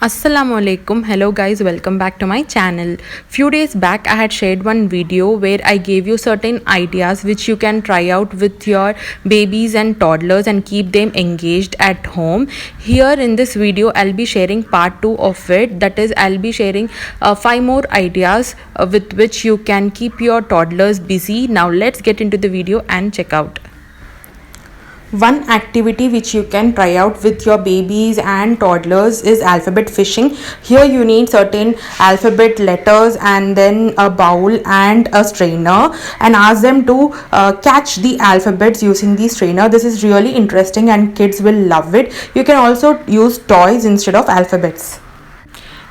Assalamu alaikum. Hello guys, welcome back to my channel. Few days back I had shared one video where I gave you certain ideas which you can try out with your babies and toddlers and keep them engaged at home. Here in this video I'll be sharing part 2 of it. That is, I'll be sharing 5 more ideas with which you can keep your toddlers busy. Now let's get into the video and check out. One activity which you can try out with your babies and toddlers is alphabet fishing. Here you need certain alphabet letters and then a bowl and a strainer, and ask them to catch the alphabets using the strainer. This is really interesting and kids will love it. You can also use toys instead of alphabets.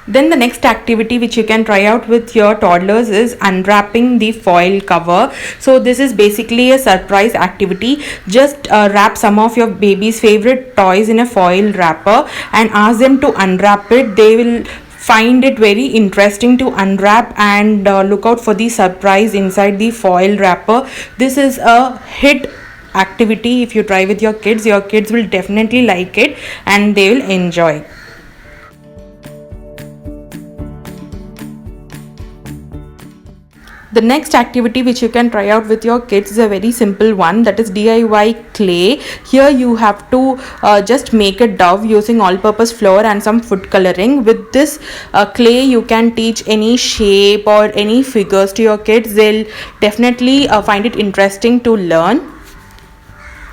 Then the next activity which you can try out with your toddlers is unwrapping the foil cover. So this is basically a surprise activity. Just wrap some of your baby's favorite toys in a foil wrapper and ask them to unwrap it. They will find it very interesting to unwrap and look out for the surprise inside the foil wrapper. This is a hit activity. If you try with your kids will definitely like it and they will enjoy. The next activity which you can try out with your kids is a very simple one, that is DIY clay. Here you have to just make a dove using all-purpose flour and some food coloring. With this clay you can teach any shape or any figures to your kids. They'll definitely find it interesting to learn.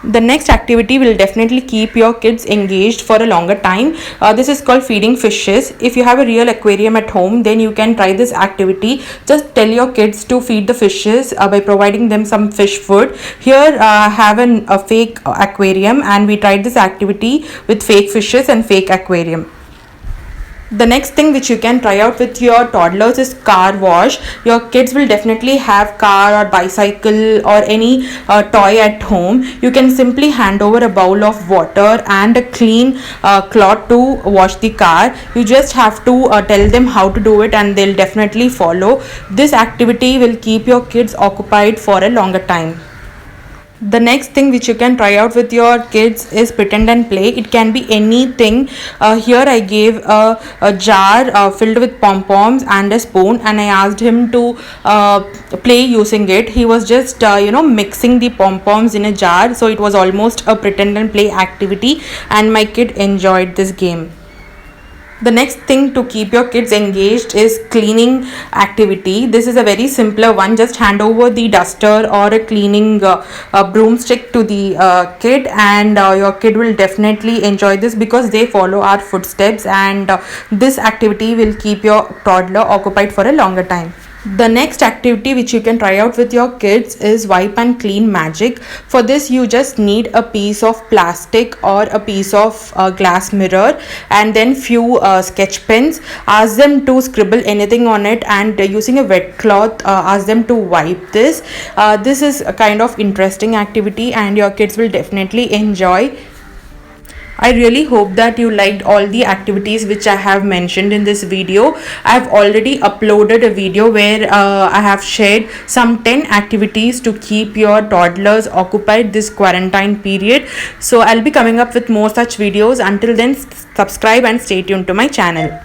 The next activity will definitely keep your kids engaged for a longer time. This is called feeding fishes. If you have a real aquarium at home, then you can try this activity. Just tell your kids to feed the fishes by providing them some fish food. Here I have a fake aquarium, and we tried this activity with fake fishes and fake aquarium. The next thing which you can try out with your toddlers is car wash. Your kids will definitely have car or bicycle or any toy at home. You can simply hand over a bowl of water and a clean cloth to wash the car. You just have to tell them how to do it and they'll definitely follow. This activity will keep your kids occupied for a longer time. The next thing which you can try out with your kids is pretend and play. It can be anything. Here I gave a jar filled with pom-poms and a spoon, and I asked him to play using it. He was just mixing the pom-poms in a jar, so it was almost a pretend and play activity, and my kid enjoyed this game. The next thing to keep your kids engaged is cleaning activity. This is a very simpler one. Just hand over the duster or a cleaning broomstick to the kid, and your kid will definitely enjoy this because they follow our footsteps, and this activity will keep your toddler occupied for a longer time. The next activity which you can try out with your kids is wipe and clean magic. For this you just need a piece of plastic or a piece of glass mirror and then few sketch pens. Ask them to scribble anything on it, and using a wet cloth ask them to wipe this. This is a kind of interesting activity and your kids will definitely enjoy. I really hope that you liked all the activities which I have mentioned in this video. I have already uploaded a video where I have shared some 10 activities to keep your toddlers occupied this quarantine period. So I'll be coming up with more such videos. Until then, subscribe and stay tuned to my channel.